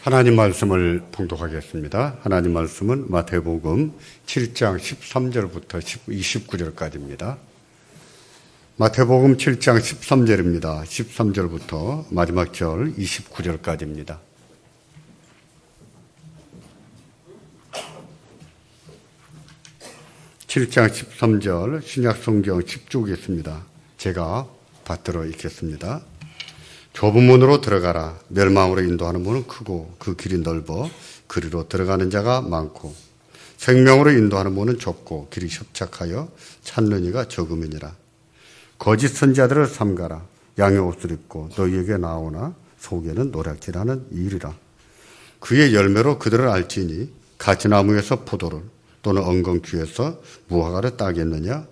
하나님 말씀을 봉독하겠습니다. 하나님 말씀은 마태복음 7장 13절부터 29절까지입니다. 마태복음 7장 13절입니다. 13절부터 마지막 절 29절까지입니다. (7장 13절) 신약성경 10쪽에 있습니다. 제가 받들어 읽겠습니다. 좁은 문으로 들어가라. 멸망으로 인도하는 문은 크고 그 길이 넓어 그리로 들어가는 자가 많고, 생명으로 인도하는 문은 좁고 길이 협착하여 찾는 이가 적음이니라. 거짓 선지자들을 삼가라. 양의 옷을 입고 너희에게 나오나 속에는 노략질하는 일이라. 그의 열매로 그들을 알지니 가지나무에서 포도를 또는 엉겅퀴에서 무화과를 따겠느냐.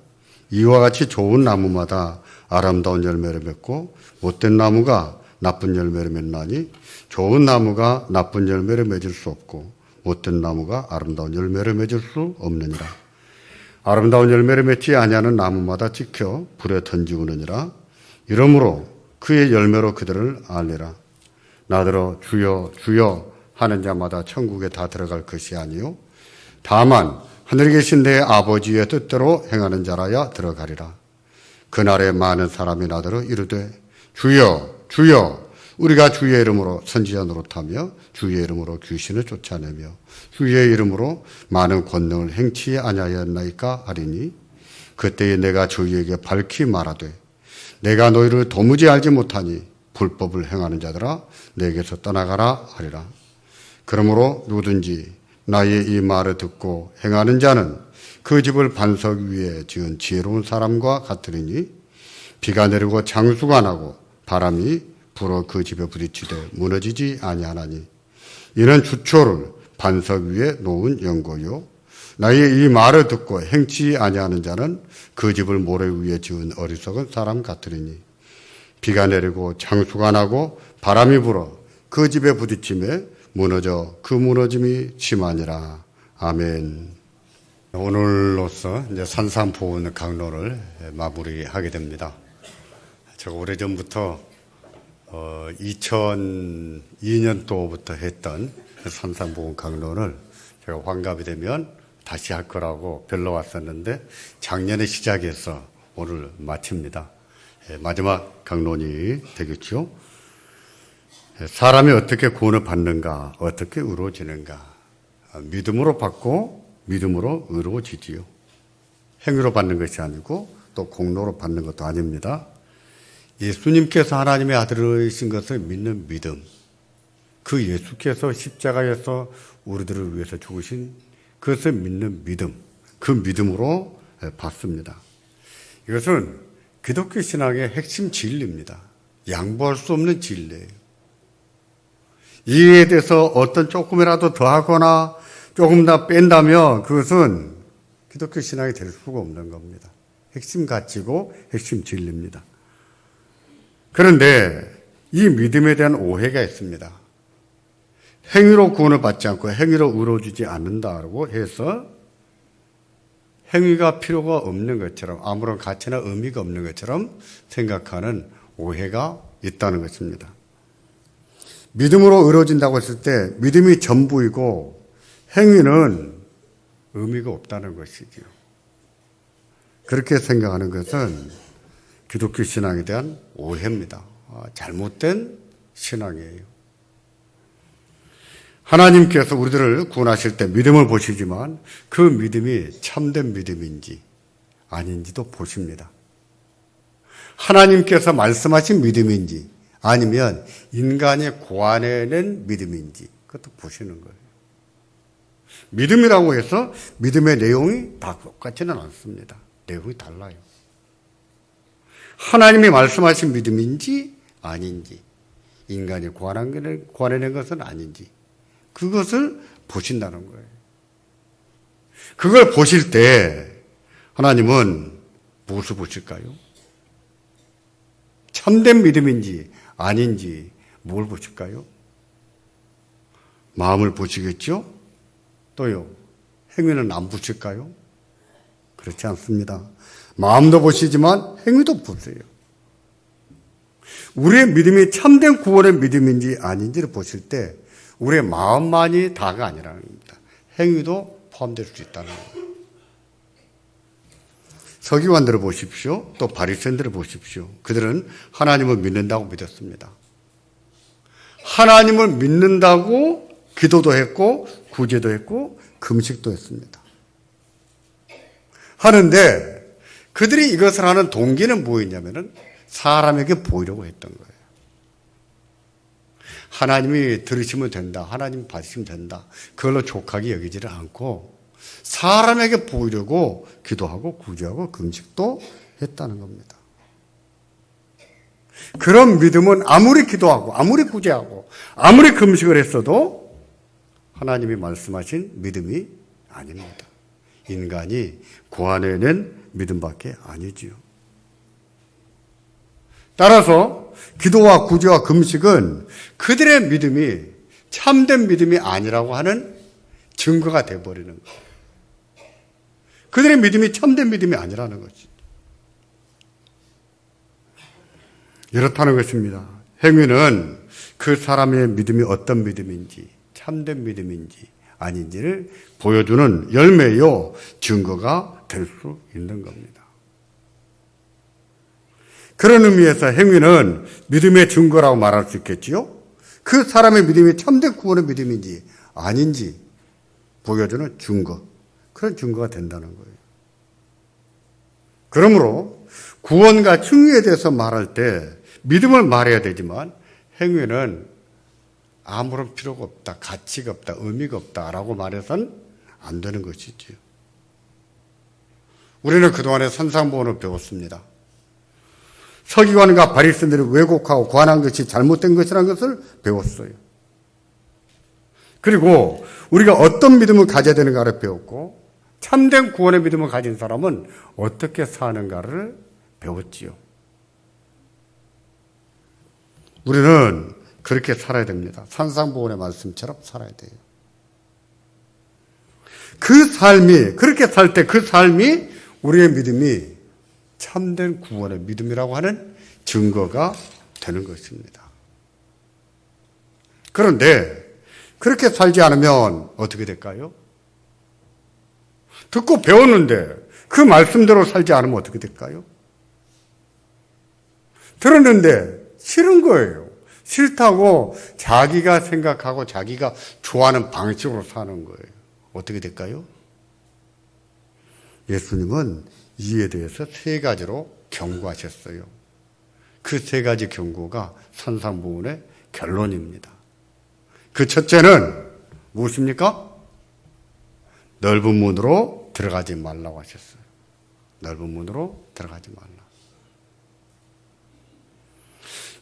이와 같이 좋은 나무마다 아름다운 열매를 맺고 못된 나무가 나쁜 열매를 맺나니, 좋은 나무가 나쁜 열매를 맺을 수 없고 못된 나무가 아름다운 열매를 맺을 수 없느니라. 아름다운 열매를 맺지 아니하는 나무마다 찍혀 불에 던지우느니라. 이러므로 그의 열매로 그들을 알리라. 나더러 주여 주여 하는 자마다 천국에 다 들어갈 것이 아니요 다만 하늘에 계신 내 아버지의 뜻대로 행하는 자라야 들어가리라. 그날에 많은 사람이 나더러 이르되 주여 주여 우리가 주의 이름으로 선지자 노릇하며 주의 이름으로 귀신을 쫓아내며 주의 이름으로 많은 권능을 행치 아니하였나이까 하리니, 그때에 내가 저희에게 밝히 말하되 내가 너희를 도무지 알지 못하니 불법을 행하는 자들아 내게서 떠나가라 하리라. 그러므로 누구든지 나의 이 말을 듣고 행하는 자는 그 집을 반석 위에 지은 지혜로운 사람과 같으리니, 비가 내리고 장수가 나고 바람이 불어 그 집에 부딪히되 무너지지 아니하나니, 이는 주초를 반석 위에 놓은 연고요. 나의 이 말을 듣고 행치 아니하는 자는 그 집을 모래 위에 지은 어리석은 사람 같으리니, 비가 내리고 장수가 나고 바람이 불어 그 집에 부딪히며 무너져 그 무너짐이 심하니라. 아멘. 오늘로서 이제 산상보훈 강론을 마무리하게 됩니다. 제가 오래전부터 2002년도부터 했던 산상보훈 강론을 제가 환갑이 되면 다시 할 거라고 별러 왔었는데 작년에 시작해서 오늘 마칩니다. 마지막 강론이 되겠죠. 사람이 어떻게 구원을 받는가, 어떻게 의로워지는가. 믿음으로 받고 믿음으로 의로워지지요. 행위로 받는 것이 아니고 또 공로로 받는 것도 아닙니다. 예수님께서 하나님의 아들이신 것을 믿는 믿음, 그 예수께서 십자가에서 우리들을 위해서 죽으신 그것을 믿는 믿음, 그 믿음으로 받습니다. 이것은 기독교 신앙의 핵심 진리입니다. 양보할 수 없는 진리예요. 이에 대해서 어떤 조금이라도 더하거나 조금 더 뺀다면 그것은 기독교 신앙이 될 수가 없는 겁니다. 핵심 가치고 핵심 진리입니다. 그런데 이 믿음에 대한 오해가 있습니다. 행위로 구원을 받지 않고 행위로 의로워지지 않는다고 해서 행위가 필요가 없는 것처럼, 아무런 가치나 의미가 없는 것처럼 생각하는 오해가 있다는 것입니다. 믿음으로 의로워진다고 했을 때 믿음이 전부이고 행위는 의미가 없다는 것이지요. 그렇게 생각하는 것은 기독교 신앙에 대한 오해입니다. 잘못된 신앙이에요. 하나님께서 우리들을 구원하실 때 믿음을 보시지만 그 믿음이 참된 믿음인지 아닌지도 보십니다. 하나님께서 말씀하신 믿음인지 아니면 인간이 고안해낸 믿음인지 그것도 보시는 거예요. 믿음이라고 해서 믿음의 내용이 다 똑같지는 않습니다. 내용이 달라요. 하나님이 말씀하신 믿음인지 아닌지, 인간이 고안해낸 것은 아닌지, 그것을 보신다는 거예요. 그걸 보실 때 하나님은 무엇을 보실까요? 참된 믿음인지 아닌지 뭘 보실까요? 마음을 보시겠죠? 또요, 행위는 안 보실까요? 그렇지 않습니다. 마음도 보시지만 행위도 보세요. 우리의 믿음이 참된 구원의 믿음인지 아닌지를 보실 때 우리의 마음만이 다가 아니라는 겁니다. 행위도 포함될 수 있다는 거예요. 서기관들을 보십시오. 또 바리새인들을 보십시오. 그들은 하나님을 믿는다고 믿었습니다. 하나님을 믿는다고 기도도 했고 구제도 했고 금식도 했습니다. 하는데 그들이 이것을 하는 동기는 뭐였냐면은 사람에게 보이려고 했던 거예요. 하나님이 들으시면 된다. 하나님 받으시면 된다. 그걸로 족하게 여기지를 않고 사람에게 보이려고 기도하고 구제하고 금식도 했다는 겁니다. 그런 믿음은 아무리 기도하고 아무리 구제하고 아무리 금식을 했어도 하나님이 말씀하신 믿음이 아닙니다. 인간이 고안해낸 믿음밖에 아니지요. 따라서 기도와 구제와 금식은 그들의 믿음이 참된 믿음이 아니라고 하는 증거가 되어버리는 거예요. 그들의 믿음이 참된 믿음이 아니라는 거지. 이렇다는 것입니다. 행위는 그 사람의 믿음이 어떤 믿음인지, 참된 믿음인지 아닌지를 보여주는 열매요, 증거가 될 수 있는 겁니다. 그런 의미에서 행위는 믿음의 증거라고 말할 수 있겠지요. 그 사람의 믿음이 참된 구원의 믿음인지 아닌지 보여주는 증거, 그런 증거가 된다는 거예요. 그러므로 구원과 칭의에 대해서 말할 때 믿음을 말해야 되지만 행위는 아무런 필요가 없다, 가치가 없다, 의미가 없다라고 말해서는 안 되는 것이지요. 우리는 그동안에 산상보훈을 배웠습니다. 서기관과 바리새인들이 왜곡하고 관한 것이 잘못된 것이라는 것을 배웠어요. 그리고 우리가 어떤 믿음을 가져야 되는가를 배웠고 참된 구원의 믿음을 가진 사람은 어떻게 사는가를 배웠지요. 우리는 그렇게 살아야 됩니다. 산상보훈의 말씀처럼 살아야 돼요. 그 삶이, 그렇게 살 때 그 삶이 우리의 믿음이 참된 구원의 믿음이라고 하는 증거가 되는 것입니다. 그런데 그렇게 살지 않으면 어떻게 될까요? 듣고 배웠는데 그 말씀대로 살지 않으면 어떻게 될까요? 들었는데 싫은 거예요. 싫다고 자기가 생각하고 자기가 좋아하는 방식으로 사는 거예요. 어떻게 될까요? 예수님은 이에 대해서 세 가지로 경고하셨어요. 그 세 가지 경고가 산상보훈의 결론입니다. 그 첫째는 무엇입니까? 넓은 문으로 들어가지 말라고 하셨어요. 넓은 문으로 들어가지 말라.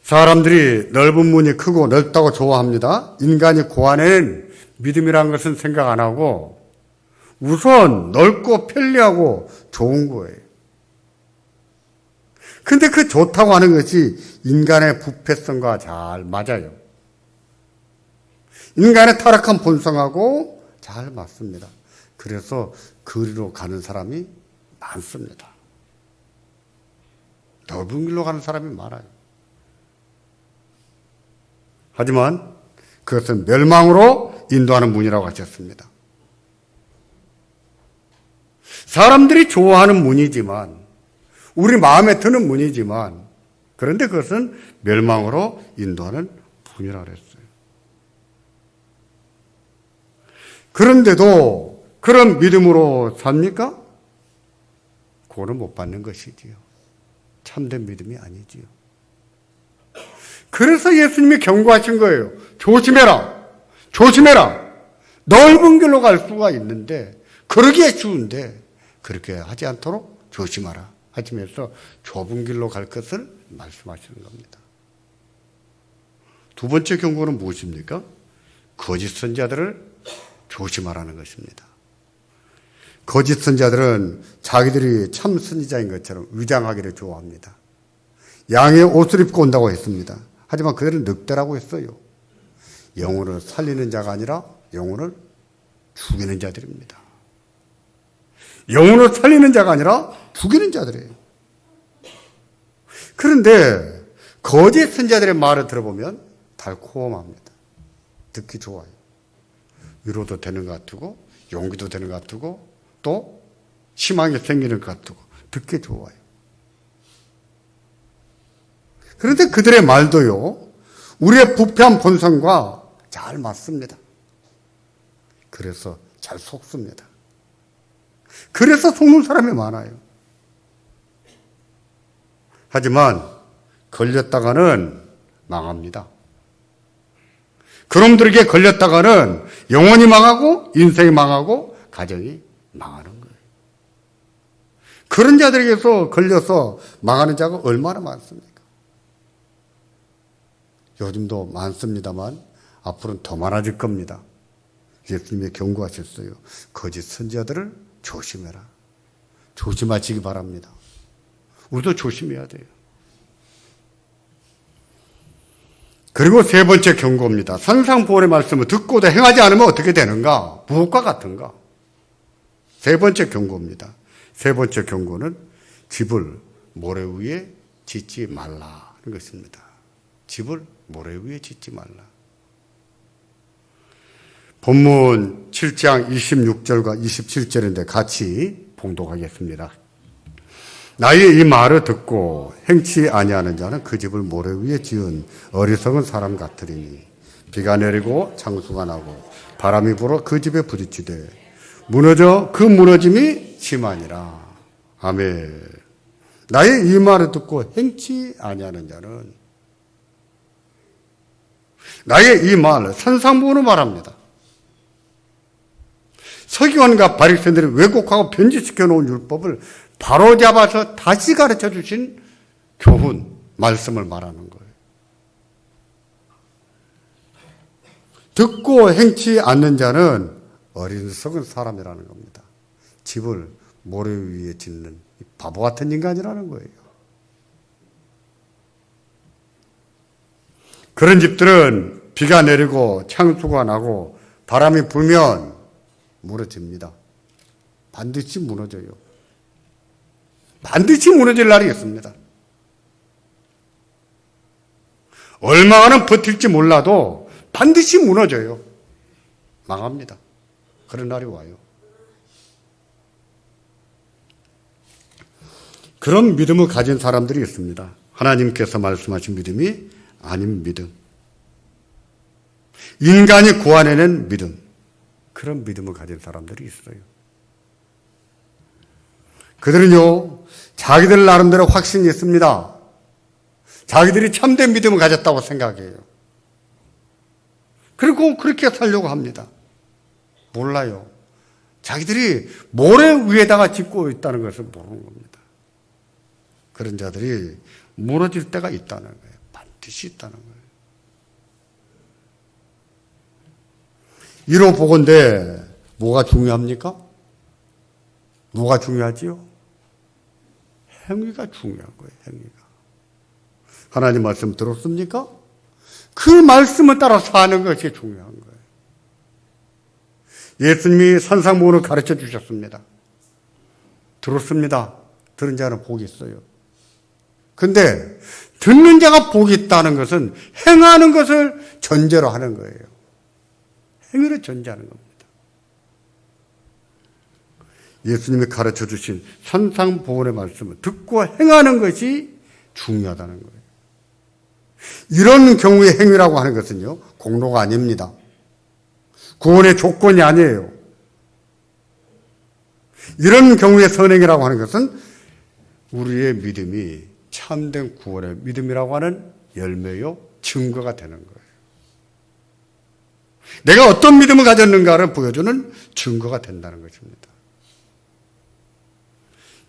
사람들이 넓은 문이 크고 넓다고 좋아합니다. 인간이 고안해낸 믿음이라는 것은 생각 안 하고 우선 넓고 편리하고 좋은 거예요. 근데 그 좋다고 하는 것이 인간의 부패성과 잘 맞아요. 인간의 타락한 본성하고 잘 맞습니다. 그래서 그리로 가는 사람이 많습니다. 넓은 길로 가는 사람이 많아요. 하지만 그것은 멸망으로 인도하는 문이라고 하셨습니다. 사람들이 좋아하는 문이지만 우리 마음에 드는 문이지만 그런데 그것은 멸망으로 인도하는 문이라고 했어요. 그런데도 그런 믿음으로 삽니까? 구원을 못 받는 것이지요. 참된 믿음이 아니지요. 그래서 예수님이 경고하신 거예요. 조심해라. 조심해라. 넓은 길로 갈 수가 있는데 그러기에 쉬운데 그렇게 하지 않도록 조심하라. 하시면서 좁은 길로 갈 것을 말씀하시는 겁니다. 두 번째 경고는 무엇입니까? 거짓 선지자들을 조심하라는 것입니다. 거짓 선지자들은 자기들이 참 선지자인 것처럼 위장하기를 좋아합니다. 양의 옷을 입고 온다고 했습니다. 하지만 그들은 늑대라고 했어요. 영혼을 살리는 자가 아니라 영혼을 죽이는 자들입니다. 영혼을 살리는 자가 아니라 죽이는 자들이에요. 그런데 거짓 선지자들의 말을 들어보면 달콤합니다. 듣기 좋아요. 위로도 되는 것 같고 용기도 되는 것 같고 또 희망이 생기는 것 같고 듣기 좋아요. 그런데 그들의 말도요, 우리의 부패한 본성과 잘 맞습니다. 그래서 잘 속습니다. 그래서 속는 사람이 많아요. 하지만 걸렸다가는 망합니다. 그놈들에게 걸렸다가는 영혼이 망하고 인생이 망하고 가정이 망하는 거예요. 그런 자들에게서 걸려서 망하는 자가 얼마나 많습니까? 요즘도 많습니다만 앞으로는 더 많아질 겁니다. 예수님이 경고하셨어요. 거짓 선지자들을 조심해라. 조심하시기 바랍니다. 우리도 조심해야 돼요. 그리고 세 번째 경고입니다. 산상보훈의 말씀을 듣고도 행하지 않으면 어떻게 되는가? 무엇과 같은가? 세 번째 경고입니다. 세 번째 경고는 집을 모래 위에 짓지 말라는 것입니다. 집을 모래 위에 짓지 말라. 본문 7장 26절과 27절인데 같이 봉독하겠습니다. 나의 이 말을 듣고 행치 아니하는 자는 그 집을 모래 위에 지은 어리석은 사람 같으리니 비가 내리고 창수가 나고 바람이 불어 그 집에 부딪히되 무너져 그 무너짐이 심하니라. 아멘. 나의 이 말을 듣고 행치 아니하는 자는, 나의 이 말을 산상보훈으로 말합니다. 서기관과 바리새인들이 왜곡하고 변질시켜 놓은 율법을 바로잡아서 다시 가르쳐 주신 교훈, 말씀을 말하는 거예요. 듣고 행치 않는 자는 어리석은 사람이라는 겁니다. 집을 모래 위에 짓는 바보 같은 인간이라는 거예요. 그런 집들은 비가 내리고 창수가 나고 바람이 불면 무너집니다. 반드시 무너져요. 반드시 무너질 날이 있습니다. 얼마나 버틸지 몰라도 반드시 무너져요. 망합니다. 그런 날이 와요. 그런 믿음을 가진 사람들이 있습니다. 하나님께서 말씀하신 믿음이 아닌 믿음. 인간이 구안해낸 믿음. 그런 믿음을 가진 사람들이 있어요. 그들은요, 자기들 나름대로 확신이 있습니다. 자기들이 참된 믿음을 가졌다고 생각해요. 그리고 그렇게 살려고 합니다. 몰라요. 자기들이 모래 위에다가 짓고 있다는 것을 모르는 겁니다. 그런 자들이 무너질 때가 있다는 거예요. 반드시 있다는 거예요. 이로 보건대 뭐가 중요합니까? 뭐가 중요하지요? 행위가 중요한 거예요. 행위가. 하나님 말씀 들었습니까? 그 말씀을 따라 사는 것이 중요한 거예요. 예수님이 산상보훈을 가르쳐 주셨습니다. 들었습니다. 들은 자는 복이 있어요. 근데 듣는 자가 복이 있다는 것은 행하는 것을 전제로 하는 거예요. 행위를 전제하는 겁니다. 예수님이 가르쳐 주신 산상보훈의 말씀을 듣고 행하는 것이 중요하다는 거예요. 이런 경우의 행위라고 하는 것은요, 공로가 아닙니다. 구원의 조건이 아니에요. 이런 경우의 선행이라고 하는 것은 우리의 믿음이 참된 구원의 믿음이라고 하는 열매요, 증거가 되는 거예요. 내가 어떤 믿음을 가졌는가를 보여주는 증거가 된다는 것입니다.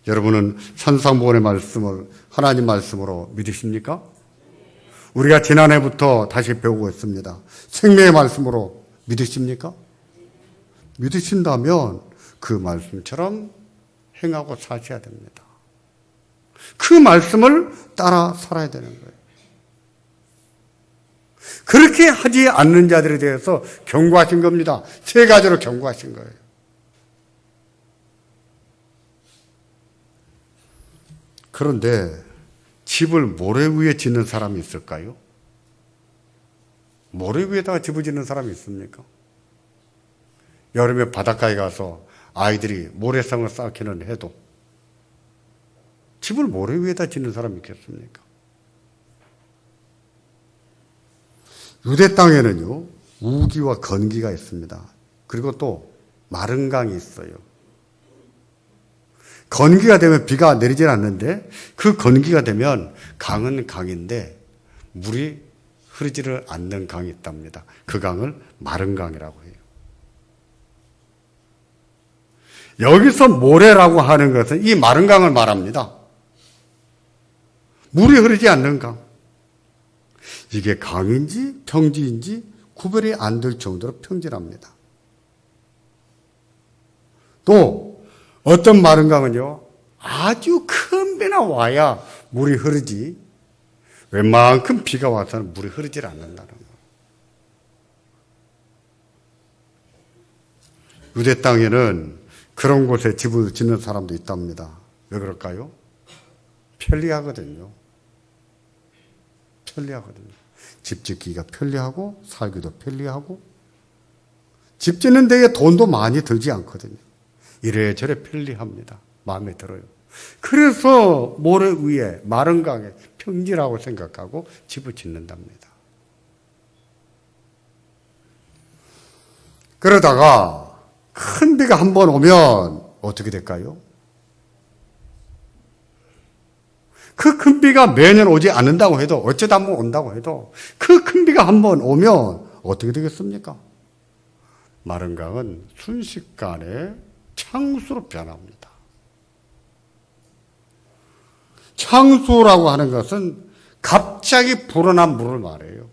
여러분은 산상보훈의 말씀을 하나님 말씀으로 믿으십니까? 우리가 지난해부터 다시 배우고 있습니다. 생명의 말씀으로 믿으십니까? 믿으신다면 그 말씀처럼 행하고 사셔야 됩니다. 그 말씀을 따라 살아야 되는 거예요. 그렇게 하지 않는 자들에 대해서 경고하신 겁니다. 세 가지로 경고하신 거예요. 그런데 집을 모래 위에 짓는 사람이 있을까요? 모래 위에다가 집을 짓는 사람이 있습니까? 여름에 바닷가에 가서 아이들이 모래성을 쌓기는 해도 집을 모래 위에다 짓는 사람이 있겠습니까? 유대 땅에는요, 우기와 건기가 있습니다. 그리고 또 마른 강이 있어요. 건기가 되면 비가 내리질 않는데 그 건기가 되면 강은 강인데 물이 흐르지를 않는 강이 있답니다. 그 강을 마른 강이라고 해요. 여기서 모래라고 하는 것은 이 마른 강을 말합니다. 물이 흐르지 않는 강. 이게 강인지 평지인지 구별이 안 될 정도로 평진합니다. 또 어떤 마른 강은요, 아주 큰 비나 와야 물이 흐르지 웬만큼 비가 와서는 물이 흐르질 않는다는 거예요. 유대 땅에는 그런 곳에 집을 짓는 사람도 있답니다. 왜 그럴까요? 편리하거든요. 집 짓기가 편리하고 살기도 편리하고 집 짓는 데에 돈도 많이 들지 않거든요. 이래저래 편리합니다. 마음에 들어요. 그래서 모래 위에 마른 강에 평지라고 생각하고 집을 짓는답니다. 그러다가 큰 비가 한 번 오면 어떻게 될까요? 그 큰 비가 매년 오지 않는다고 해도 어쩌다 한번 온다고 해도 그 큰 비가 한 번 오면 어떻게 되겠습니까? 마른 강은 순식간에 창수로 변합니다. 창수라고 하는 것은 갑자기 불어난 물을 말해요.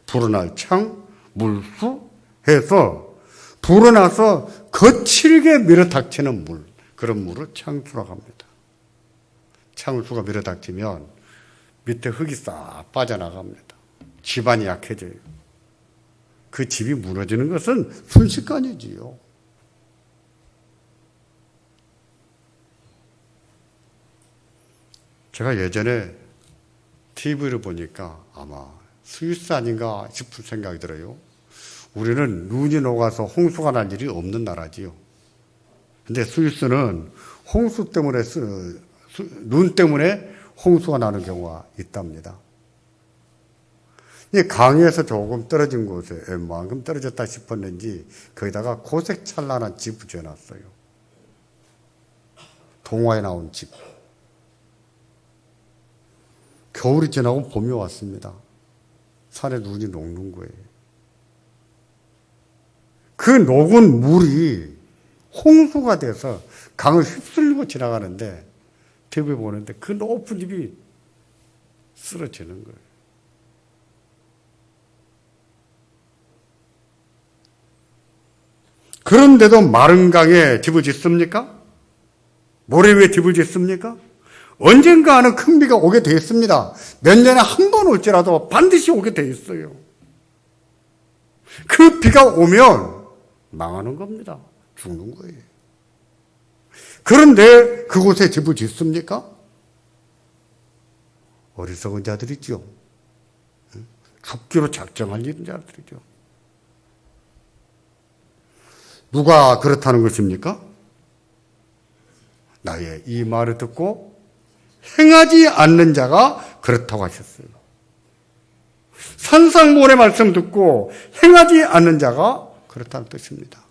불어날 창, 물수 해서 불어나서 거칠게 밀어닥치는 물, 그런 물을 창수라고 합니다. 창수가 밀어닥치면 밑에 흙이 싹 빠져나갑니다. 집안이 약해져요. 그 집이 무너지는 것은 순식간이지요. 제가 예전에 TV를 보니까 아마 스위스 아닌가 싶은 생각이 들어요. 우리는 눈이 녹아서 홍수가 날 일이 없는 나라지요. 근데 스위스는 홍수 때문에, 눈 때문에 홍수가 나는 경우가 있답니다. 이 강에서 조금 떨어진 곳에 웬만큼 떨어졌다 싶었는지 거기다가 고색 찬란한 집을 지어놨어요. 동화에 나온 집. 겨울이 지나고 봄이 왔습니다. 산에 눈이 녹는 거예요. 그 녹은 물이 홍수가 돼서 강을 휩쓸고 지나가는데 TV 보는데 그 높은 집이 쓰러지는 거예요. 그런데도 마른 강에 집을 짓습니까? 모래 위에 집을 짓습니까? 언젠가는 큰 비가 오게 돼 있습니다. 몇 년에 한 번 올지라도 반드시 오게 돼 있어요. 그 비가 오면 망하는 겁니다. 죽는 거예요. 그런데 그곳에 집을 짓습니까? 어리석은 자들이죠. 죽기로 작정할 일인 자들이죠. 누가 그렇다는 것입니까? 나의 이 말을 듣고 행하지 않는 자가 그렇다고 하셨어요. 산상모래 말씀 듣고 행하지 않는 자가 그렇다는 뜻입니다.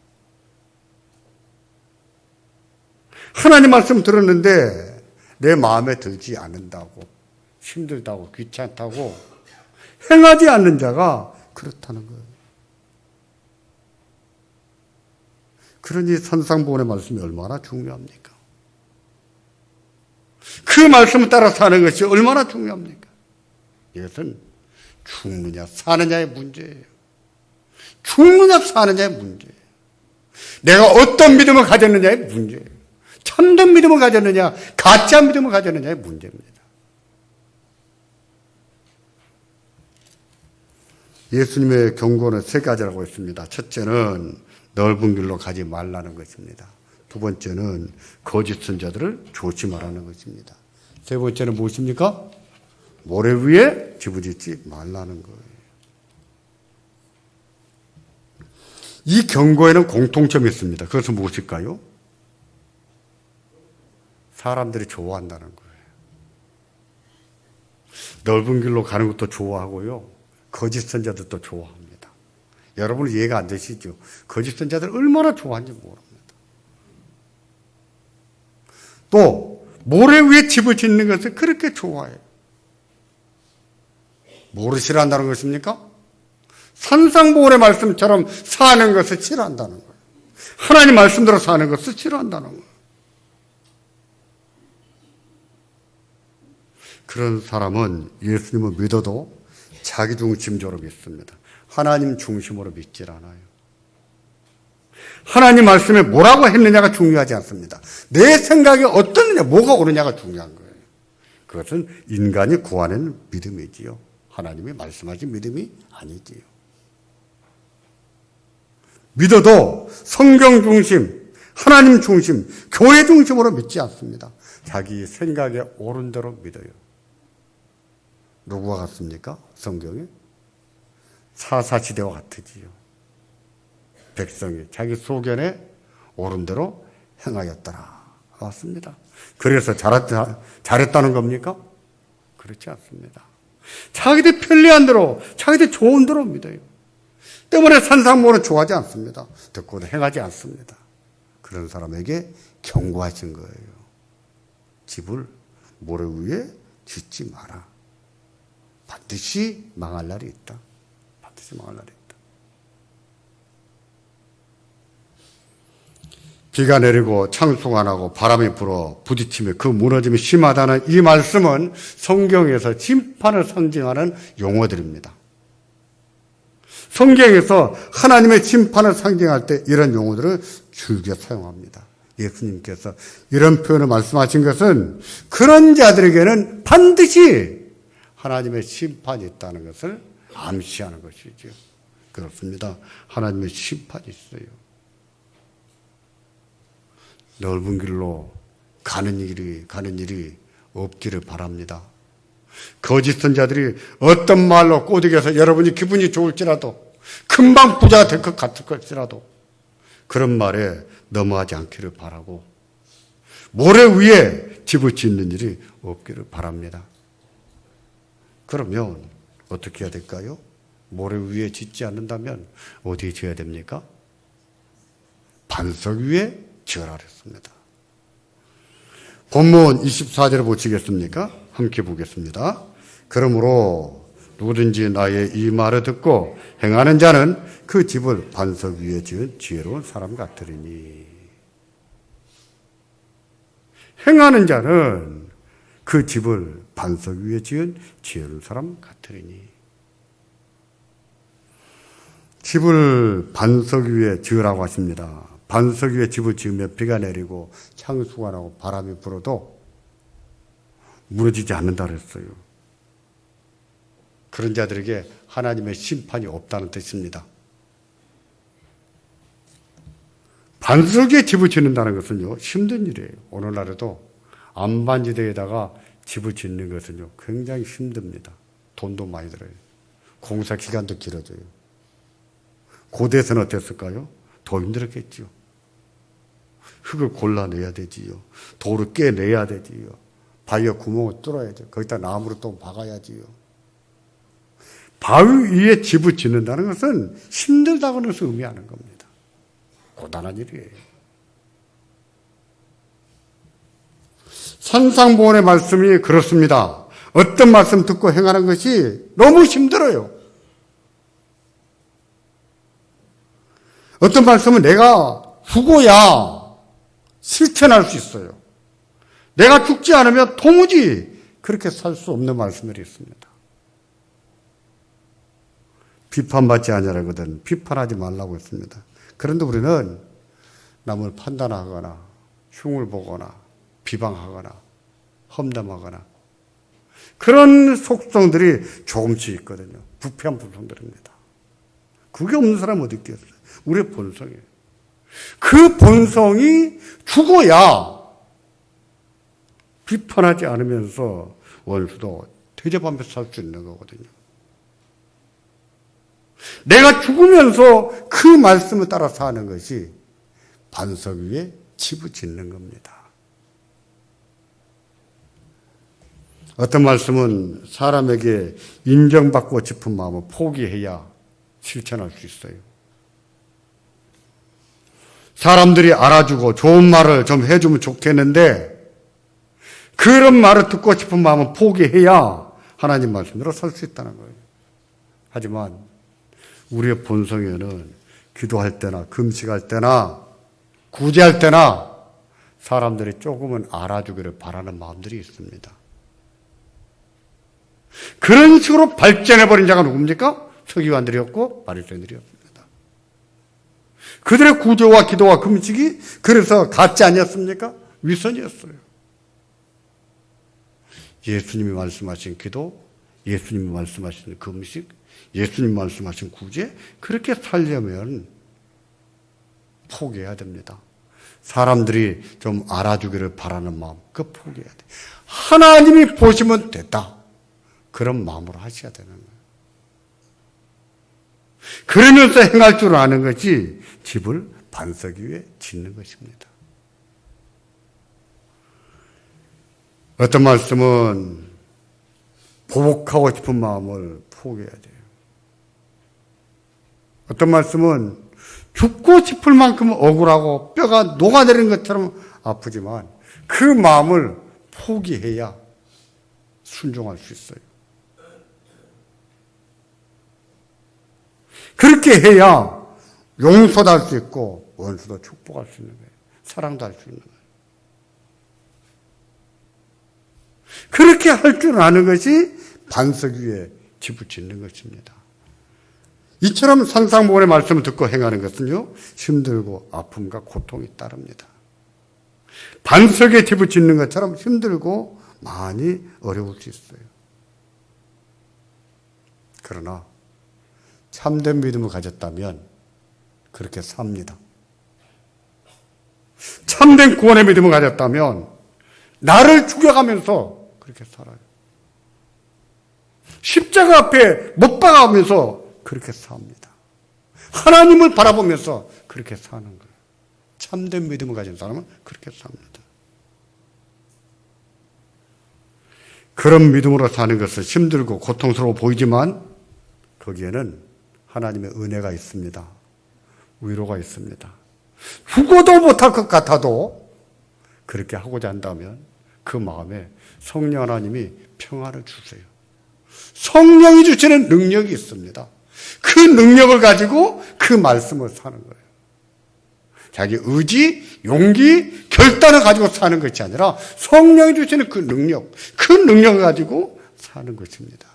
하나님 말씀 들었는데 내 마음에 들지 않는다고, 힘들다고, 귀찮다고 행하지 않는 자가 그렇다는 거예요. 그러니 산상보훈의 말씀이 얼마나 중요합니까? 그 말씀을 따라 사는 것이 얼마나 중요합니까? 이것은 죽느냐 사느냐의 문제예요. 죽느냐 사느냐의 문제예요. 내가 어떤 믿음을 가졌느냐의 문제예요. 참된 믿음을 가졌느냐 가짜 믿음을 가졌느냐의 문제입니다. 예수님의 경고는 세 가지라고 했습니다. 첫째는 넓은 길로 가지 말라는 것입니다. 두 번째는 거짓 선자들을 조심하라는 것입니다. 세 번째는 무엇입니까? 모래 위에 집을 짓지 말라는 거예요. 이 경고에는 공통점이 있습니다. 그것은 무엇일까요? 사람들이 좋아한다는 거예요. 넓은 길로 가는 것도 좋아하고요. 거짓 선자들도 좋아합니다. 여러분은 이해가 안 되시죠? 거짓 선자들 얼마나 좋아하는지 모릅니다. 또 모래 위에 집을 짓는 것을 그렇게 좋아해요. 뭐를 싫어한다는 것입니까? 산상보훈의 말씀처럼 사는 것을 싫어한다는 거예요. 하나님 말씀대로 사는 것을 싫어한다는 거예요. 그런 사람은 예수님을 믿어도 자기 중심적으로 믿습니다. 하나님 중심으로 믿질 않아요. 하나님 말씀에 뭐라고 했느냐가 중요하지 않습니다. 내 생각이 어떠느냐, 뭐가 옳으냐가 중요한 거예요. 그것은 인간이 구하는 믿음이지요. 하나님이 말씀하신 믿음이 아니지요. 믿어도 성경 중심, 하나님 중심, 교회 중심으로 믿지 않습니다. 자기 생각에 옳은 대로 믿어요. 누구와 같습니까? 성경에? 사사시대와 같으지요. 백성이 자기 소견에 옳은 대로 행하였더라. 맞습니다. 그래서 잘했다는 겁니까? 그렇지 않습니다. 자기들 편리한 대로, 자기들 좋은 대로 믿어요. 때문에 산상보훈은 좋아하지 않습니다. 듣고도 행하지 않습니다. 그런 사람에게 경고하신 거예요. 집을 모래 위에 짓지 마라. 반드시 망할 날이 있다. 반드시 망할 날이 있다. 비가 내리고 창수가 나고 바람이 불어 부딪히며 그 무너짐이 심하다는 이 말씀은 성경에서 심판을 상징하는 용어들입니다. 성경에서 하나님의 심판을 상징할 때 이런 용어들을 즐겨 사용합니다. 예수님께서 이런 표현을 말씀하신 것은 그런 자들에게는 반드시 하나님의 심판이 있다는 것을 암시하는 것이죠. 그렇습니다. 하나님의 심판이 있어요. 넓은 길로 가는 일이 없기를 바랍니다. 거짓 선자들이 어떤 말로 꼬드겨서 여러분이 기분이 좋을지라도 금방 부자가 될 것 같을 것이라도 그런 말에 넘어가지 않기를 바라고 모래 위에 집을 짓는 일이 없기를 바랍니다. 그러면 어떻게 해야 될까요? 모래 위에 짓지 않는다면 어디에 지어야 됩니까? 반석 위에 지어라 그랬습니다. 본문 24절을 보시겠습니까? 함께 보겠습니다. 그러므로 누구든지 나의 이 말을 듣고 행하는 자는 그 집을 반석 위에 지은 지혜로운 사람 같으리니. 행하는 자는 그 집을 반석 위에 지은 지혜로운 사람 같으리니. 집을 반석 위에 지으라고 하십니다. 반석 위에 집을 지으면 비가 내리고 창수가 나고 바람이 불어도 무너지지 않는다 그랬어요. 그런 자들에게 하나님의 심판이 없다는 뜻입니다. 반석 위에 집을 짓는다는 것은요, 힘든 일이에요. 오늘날에도 안반지대에다가 집을 짓는 것은요, 굉장히 힘듭니다. 돈도 많이 들어요. 공사 기간도 길어져요. 고대에서는 어땠을까요? 더 힘들었겠지요. 흙을 골라내야 되지요. 돌을 깨내야 되지요. 바위에 구멍을 뚫어야죠. 거기다 나무로 또 박아야지요. 바위 위에 집을 짓는다는 것은 힘들다고는 의미하는 겁니다. 고단한 일이에요. 산상보훈의 말씀이 그렇습니다. 어떤 말씀 듣고 행하는 것이 너무 힘들어요. 어떤 말씀은 내가 후고야 실천할 수 있어요. 내가 죽지 않으면 도무지 그렇게 살 수 없는 말씀들이 있습니다. 비판받지 아니하거든 비판하지 말라고 했습니다. 그런데 우리는 남을 판단하거나 흉을 보거나 비방하거나 험담하거나 그런 속성들이 조금씩 있거든요. 부패한 속성들입니다. 그게 없는 사람은 어디 있겠어요? 우리의 본성이에요. 그 본성이 죽어야 비판하지 않으면서 원수도 대접하면서 살 수 있는 거거든요. 내가 죽으면서 그 말씀을 따라 사는 것이 반석 위에 집을 짓는 겁니다. 어떤 말씀은 사람에게 인정받고 싶은 마음을 포기해야 실천할 수 있어요. 사람들이 알아주고 좋은 말을 좀 해주면 좋겠는데 그런 말을 듣고 싶은 마음을 포기해야 하나님 말씀대로 살 수 있다는 거예요. 하지만 우리의 본성에는 기도할 때나 금식할 때나 구제할 때나 사람들이 조금은 알아주기를 바라는 마음들이 있습니다. 그런 식으로 발전해버린 자가 누굽니까? 서기관들이었고 바리새인들이었습니다. 그들의 구제와 기도와 금식이 그래서 가짜 아니었습니까? 위선이었어요. 예수님이 말씀하신 기도, 예수님이 말씀하신 금식, 예수님이 말씀하신 구제, 그렇게 살려면 포기해야 됩니다. 사람들이 좀 알아주기를 바라는 마음, 그거 포기해야 돼. 하나님이 보시면 됐다. 그런 마음으로 하셔야 되는 거예요. 그러면서 행할 줄 아는 것이 집을 반석 위에 짓는 것입니다. 어떤 말씀은 보복하고 싶은 마음을 포기해야 돼요. 어떤 말씀은 죽고 싶을 만큼 억울하고 뼈가 녹아내리는 것처럼 아프지만 그 마음을 포기해야 순종할 수 있어요. 그렇게 해야 용서도 할 수 있고 원수도 축복할 수 있는 거예요. 사랑도 할 수 있는 거예요. 그렇게 할 줄 아는 것이 반석 위에 집을 짓는 것입니다. 이처럼 산상보훈의 말씀을 듣고 행하는 것은요, 힘들고 아픔과 고통이 따릅니다. 반석에 집을 짓는 것처럼 힘들고 많이 어려울 수 있어요. 그러나 참된 믿음을 가졌다면 그렇게 삽니다. 참된 구원의 믿음을 가졌다면 나를 죽여가면서 그렇게 살아요. 십자가 앞에 못 박아가면서 그렇게 삽니다. 하나님을 바라보면서 그렇게 사는 거예요. 참된 믿음을 가진 사람은 그렇게 삽니다. 그런 믿음으로 사는 것은 힘들고 고통스러워 보이지만 거기에는 하나님의 은혜가 있습니다. 위로가 있습니다. 죽어도 못할 것 같아도 그렇게 하고자 한다면 그 마음에 성령 하나님이 평안을 주세요. 성령이 주시는 능력이 있습니다. 그 능력을 가지고 그 말씀을 사는 거예요. 자기 의지, 용기, 결단을 가지고 사는 것이 아니라 성령이 주시는 그 능력을 가지고 사는 것입니다.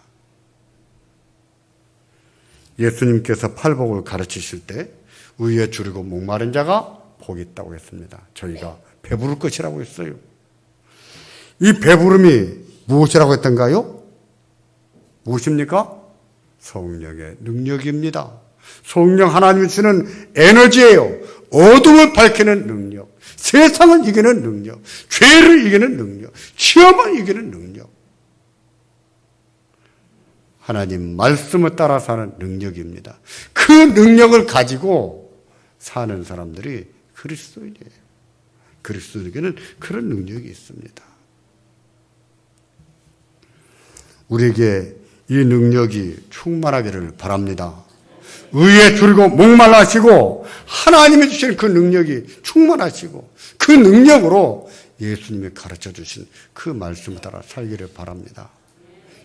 예수님께서 팔복을 가르치실 때 위에 줄이고 목마른 자가 복이 있다고 했습니다. 저희가 배부를 것이라고 했어요. 이 배부름이 무엇이라고 했던가요? 무엇입니까? 성령의 능력입니다. 성령 하나님이 주는 에너지예요. 어둠을 밝히는 능력, 세상을 이기는 능력, 죄를 이기는 능력, 시험을 이기는 능력. 하나님 말씀을 따라 사는 능력입니다. 그 능력을 가지고 사는 사람들이 그리스도인이에요. 그리스도인에게는 그런 능력이 있습니다. 우리에게 이 능력이 충만하기를 바랍니다. 의에 줄이고 목말라시고 하나님이 주신 그 능력이 충만하시고 그 능력으로 예수님이 가르쳐 주신 그 말씀을 따라 살기를 바랍니다.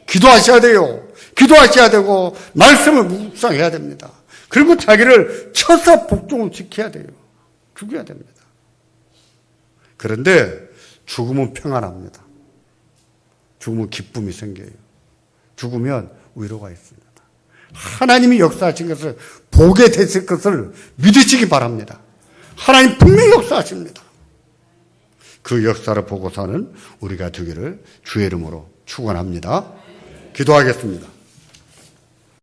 기도하셔야 돼요. 기도하셔야 되고 말씀을 묵상해야 됩니다. 그리고 자기를 쳐서 복종을 지켜야 돼요. 죽여야 됩니다. 그런데 죽으면 평안합니다. 죽으면 기쁨이 생겨요. 죽으면 위로가 있습니다. 하나님이 역사하신 것을 보게 됐을 것을 믿으시기 바랍니다. 하나님 분명히 역사하십니다. 그 역사를 보고 사는 우리가 되기를 주의 이름으로 축원합니다. 기도하겠습니다.